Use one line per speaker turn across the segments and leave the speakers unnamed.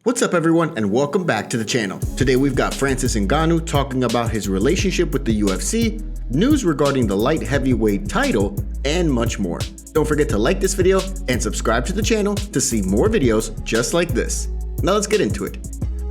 What's up everyone and welcome back to the channel. Today we've got Francis Ngannou talking about his relationship with the UFC, news regarding the light heavyweight title, and much more. Don't forget to like this video and subscribe to the channel to see more videos just like this. Now let's get into it.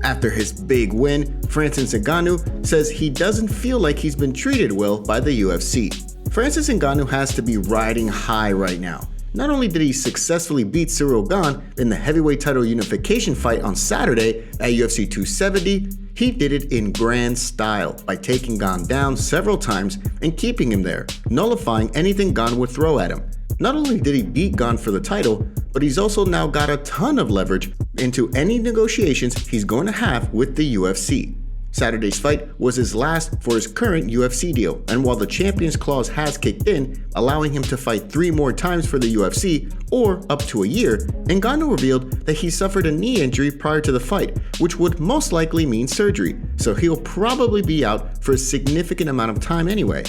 After his big win, Francis Ngannou says he doesn't feel like he's been treated well by the UFC. Francis Ngannou has to be riding high right now. Not only did he successfully beat Ciryl Gane in the heavyweight title unification fight on Saturday at UFC 270, he did it in grand style by taking Gane down several times and keeping him there, nullifying anything Gane would throw at him. Not only did he beat Gane for the title, but he's also now got a ton of leverage into any negotiations he's going to have with the UFC. Saturday's fight was his last for his current UFC deal, and while the Champions Clause has kicked in, allowing him to fight 3 more times for the UFC, or up to a year, Ngannou revealed that he suffered a knee injury prior to the fight, which would most likely mean surgery, so he'll probably be out for a significant amount of time anyway.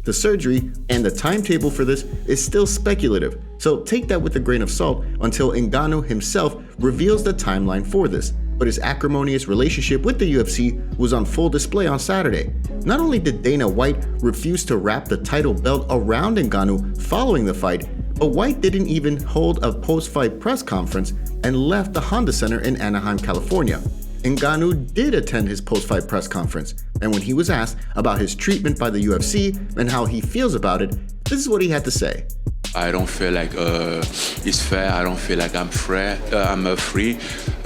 The surgery and the timetable for this is still speculative, so take that with a grain of salt until Ngannou himself reveals the timeline for this. But his acrimonious relationship with the UFC was on full display on Saturday. Not only did Dana White refuse to wrap the title belt around Ngannou following the fight, but White didn't even hold a post-fight press conference and left the Honda Center in Anaheim, California. Ngannou did attend his post-fight press conference, and when he was asked about his treatment by the UFC and how he feels about it, this is what he had to say.
I don't feel like it's fair. I don't feel like I'm a free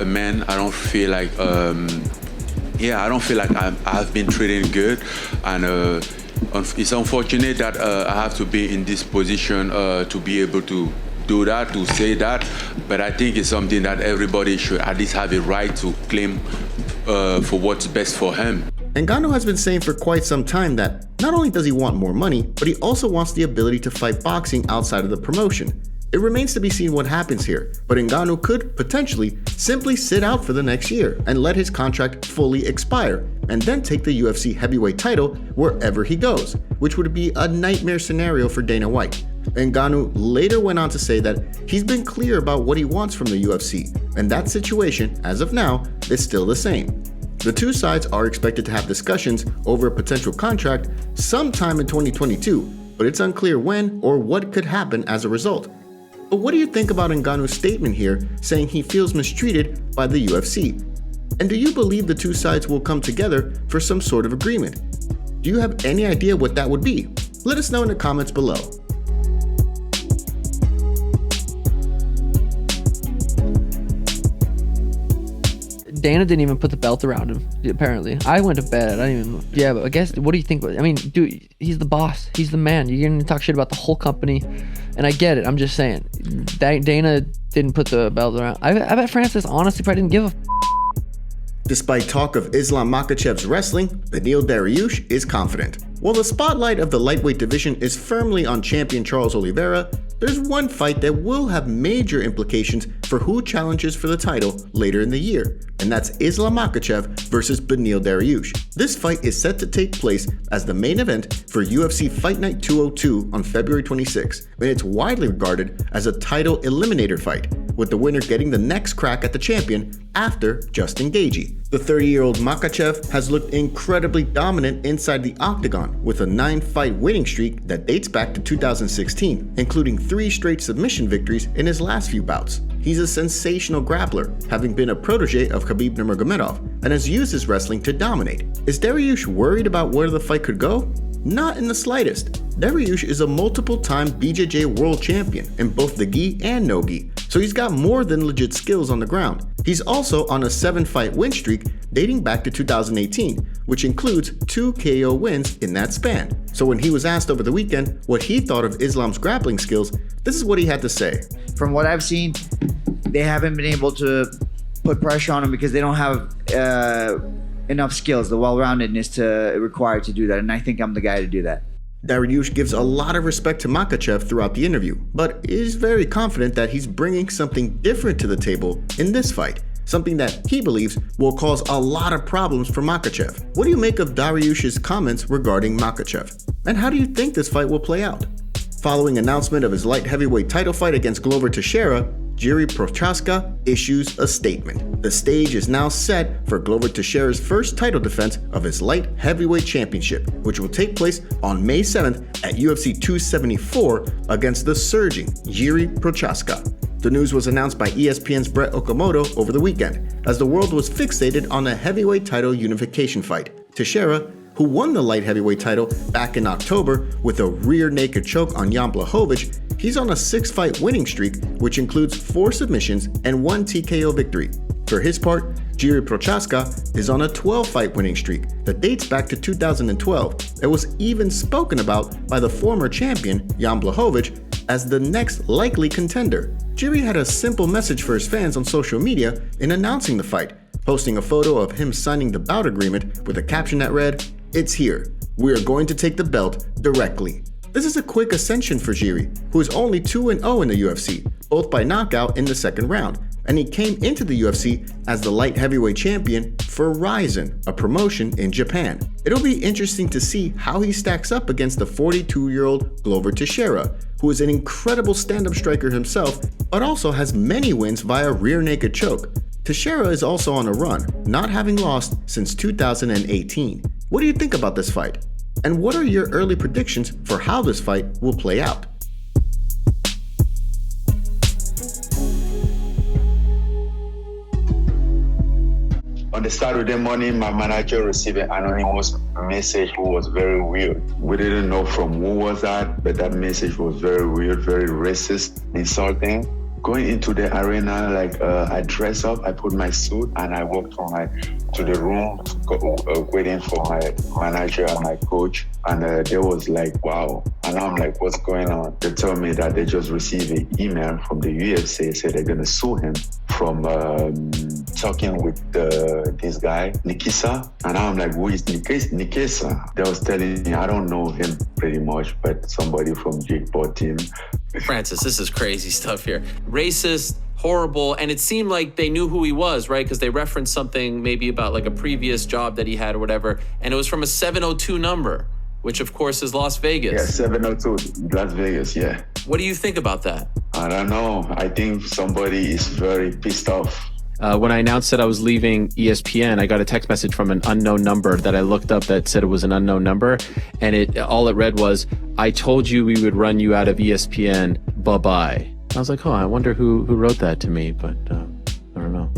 man. I don't feel like I don't feel like I've been treated good, and it's unfortunate that I have to be in this position to be able to do that, to say that. But I think it's something that everybody should at least have a right to claim for what's best for him.
Ngannou has been saying for quite some time that not only does he want more money, but he also wants the ability to fight boxing outside of the promotion. It remains to be seen what happens here, but Ngannou could potentially simply sit out for the next year and let his contract fully expire, and then take the UFC heavyweight title wherever he goes, which would be a nightmare scenario for Dana White. Ngannou later went on to say that he's been clear about what he wants from the UFC, and that situation, as of now, is still the same. The two sides are expected to have discussions over a potential contract sometime in 2022, but it's unclear when or what could happen as a result. But what do you think about Ngannou's statement here saying he feels mistreated by the UFC? And do you believe the two sides will come together for some sort of agreement? Do you have any idea what that would be? Let us know in the comments below.
Dana didn't even put the belt around him, apparently. I went to bed. I didn't even... Yeah, but I guess, what do you think? I mean, dude, he's the boss. He's the man. You're going to talk shit about the whole company. And I get it. I'm just saying. Dana didn't put the belt around. I bet Francis honestly probably didn't give a
Despite talk of Islam Makhachev's wrestling, Beneil Dariush is confident. While the spotlight of the lightweight division is firmly on champion Charles Oliveira, there's one fight that will have major implications for who challenges for the title later in the year, and that's Islam Makhachev versus Beneil Dariush. This fight is set to take place as the main event for UFC Fight Night 202 on February 26, and it's widely regarded as a title eliminator fight, with the winner getting the next crack at the champion after Justin Gaethje. The 30-year-old Makhachev has looked incredibly dominant inside the octagon with a 9-fight winning streak that dates back to 2016, including 3 straight submission victories in his last few bouts. He's a sensational grappler, having been a protege of Khabib Nurmagomedov, and has used his wrestling to dominate. Is Dariush worried about where the fight could go? Not in the slightest. Dariush is a multiple-time BJJ world champion in both the gi and no gi, so he's got more than legit skills on the ground. He's also on a 7-fight win streak dating back to 2018, which includes 2 KO wins in that span. So when he was asked over the weekend what he thought of Islam's grappling skills, this is what he had to say.
From what I've seen, they haven't been able to put pressure on him because they don't have enough skills, the well-roundedness required to do that, and I think I'm the guy to do that.
Dariush gives a lot of respect to Makhachev throughout the interview, but is very confident that he's bringing something different to the table in this fight, something that he believes will cause a lot of problems for Makhachev. What do you make of Dariush's comments regarding Makhachev? And how do you think this fight will play out? Following announcement of his light heavyweight title fight against Glover Teixeira, Jiri Prochazka issues a statement. The stage is now set for Glover Teixeira's first title defense of his light heavyweight championship, which will take place on May 7th at UFC 274 against the surging Jiri Prochazka. The news was announced by ESPN's Brett Okamoto over the weekend, as the world was fixated on a heavyweight title unification fight. Teixeira, who won the light heavyweight title back in October with a rear naked choke on Jan Blachowicz, he's on a 6-fight winning streak, which includes 4 submissions and 1 TKO victory. For his part, Jiri Prochazka is on a 12-fight winning streak that dates back to 2012 and was even spoken about by the former champion Jan Blachowicz as the next likely contender. Jiri had a simple message for his fans on social media in announcing the fight, posting a photo of him signing the bout agreement with a caption that read, "It's here. We are going to take the belt directly." This is a quick ascension for Jiri, who is only 2-0 in the UFC, both by knockout in the second round, and he came into the UFC as the light heavyweight champion for Rizin, a promotion in Japan. It'll be interesting to see how he stacks up against the 42-year-old Glover Teixeira, who is an incredible stand-up striker himself, but also has many wins via rear naked choke. Teixeira is also on a run, not having lost since 2018. What do you think about this fight? And what are your early predictions for how this fight will play out?
On the Saturday morning, my manager received an anonymous message who was very weird. We didn't know from who was that, but that message was very weird, very racist, insulting. Going into the arena, I dress up, I put my suit, and I walked to the room, waiting for my manager and my coach. And they was like, wow. And I'm like, what's going on? They told me that they just received an email from the UFC, said they're gonna sue him from talking with this guy, Nikisa. And I'm like, who is Nikisa? They was telling me, I don't know him pretty much, but somebody from Jake Paul team.
Francis, this is crazy stuff here. Racist, horrible, and it seemed like they knew who he was, right? Because they referenced something maybe about like a previous job that he had or whatever, and it was from a 702 number, which of course is Las Vegas.
Yeah, 702, Las Vegas, yeah.
What do you think about that?
I don't know. I think somebody is very pissed off.
When I announced that I was leaving ESPN, I got a text message from an unknown number that I looked up that said it was an unknown number. And all it read was, "I told you we would run you out of ESPN. Bye-bye." I was like, oh, I wonder who wrote that to me, but I don't know.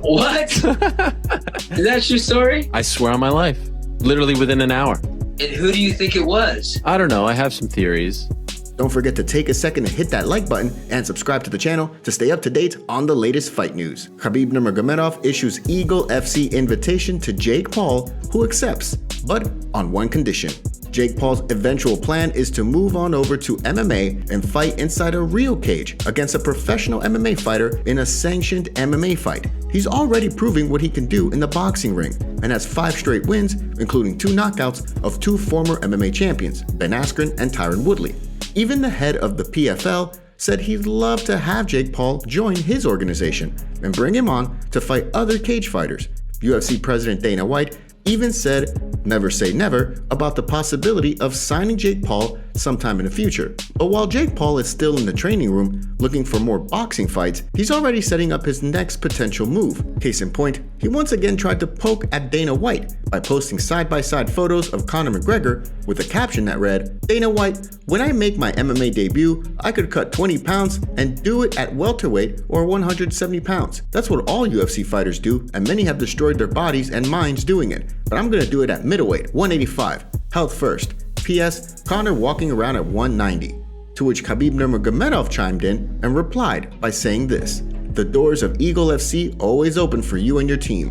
What? Is that your story?
I swear on my life. Literally within an hour.
And who do you think it was?
I don't know. I have some theories.
Don't forget to take a second to hit that like button and subscribe to the channel to stay up to date on the latest fight news. Khabib Nurmagomedov issues Eagle FC invitation to Jake Paul, who accepts, but on one condition. Jake Paul's eventual plan is to move on over to MMA and fight inside a real cage against a professional MMA fighter in a sanctioned MMA fight. He's already proving what he can do in the boxing ring and has 5 straight wins, including 2 knockouts of 2 former MMA champions, Ben Askren and Tyron Woodley. Even the head of the PFL said he'd love to have Jake Paul join his organization and bring him on to fight other cage fighters. UFC President Dana White even said never say never about the possibility of signing Jake Paul sometime in the future. But while Jake Paul is still in the training room looking for more boxing fights, he's already setting up his next potential move. Case in point, he once again tried to poke at Dana White by posting side-by-side photos of Conor McGregor with a caption that read, "Dana White, when I make my MMA debut, I could cut 20 pounds and do it at welterweight or 170 pounds. That's what all UFC fighters do, and many have destroyed their bodies and minds doing it. But I'm gonna do it at middleweight, 185. Health first. P.S. Conor walking around at 190. To which Khabib Nurmagomedov chimed in and replied by saying this, "The doors of Eagle FC always open for you and your team."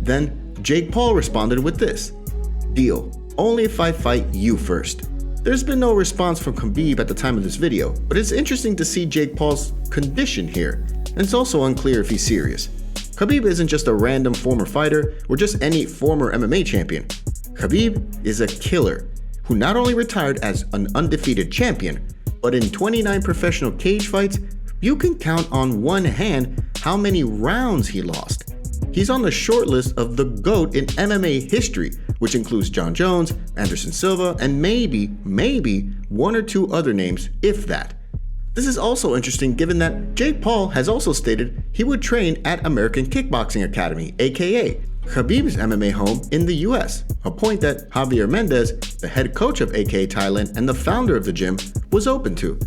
Then Jake Paul responded with this, "Deal. Only if I fight you first." There's been no response from Khabib at the time of this video, but it's interesting to see Jake Paul's condition here, and it's also unclear if he's serious. Khabib isn't just a random former fighter or just any former MMA champion. Khabib is a killer who not only retired as an undefeated champion, but in 29 professional cage fights, you can count on one hand how many rounds he lost. He's on the short list of the GOAT in MMA history, which includes John Jones, Anderson Silva, and maybe 1 or 2 other names, if that. This is also interesting given that Jake Paul has also stated he would train at American Kickboxing Academy, aka Khabib's MMA home in the US, a point that Javier Mendez, the head coach of aka Thailand and the founder of the gym, was open to.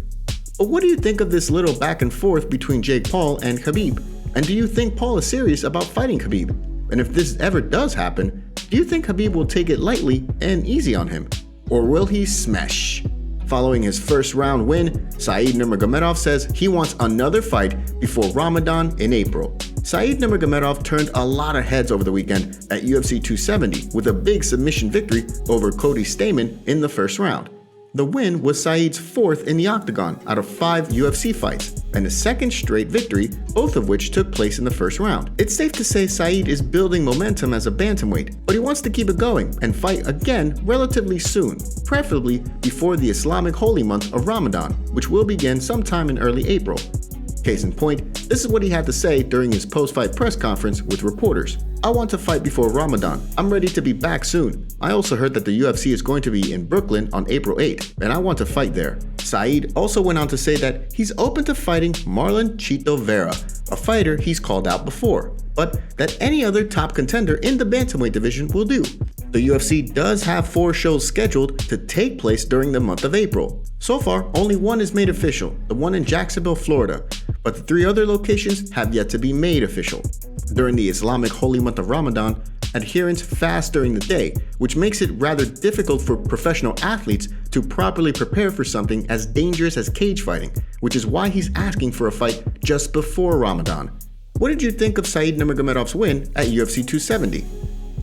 But what do you think of this little back and forth between Jake Paul and Khabib? And do you think Paul is serious about fighting Khabib? And if this ever does happen, do you think Khabib will take it lightly and easy on him? Or will he smash? Following his first round win, Said Nurmagomedov says he wants another fight before Ramadan in April. Said Nurmagomedov turned a lot of heads over the weekend at UFC 270 with a big submission victory over Cody Stamann in the first round. The win was Said's fourth in the octagon out of 5 UFC fights, and a second straight victory, both of which took place in the first round. It's safe to say Said is building momentum as a bantamweight, but he wants to keep it going and fight again relatively soon, preferably before the Islamic holy month of Ramadan, which will begin sometime in early April. Case in point, this is what he had to say during his post-fight press conference with reporters. "I want to fight before Ramadan. I'm ready to be back soon. I also heard that the UFC is going to be in Brooklyn on April 8th, and I want to fight there." Said also went on to say that he's open to fighting Marlon Chito Vera, a fighter he's called out before, but that any other top contender in the bantamweight division will do. The UFC does have 4 shows scheduled to take place during the month of April. So far, only one is made official, the one in Jacksonville, Florida, but the 3 other locations have yet to be made official. During the Islamic holy month of Ramadan, adherents fast during the day, which makes it rather difficult for professional athletes to properly prepare for something as dangerous as cage fighting, which is why he's asking for a fight just before Ramadan. What did you think of Said Nurmagomedov's win at UFC 270?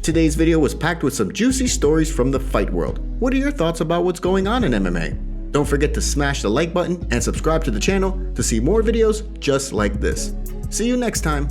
Today's video was packed with some juicy stories from the fight world. What are your thoughts about what's going on in MMA? Don't forget to smash the like button and subscribe to the channel to see more videos just like this. See you next time.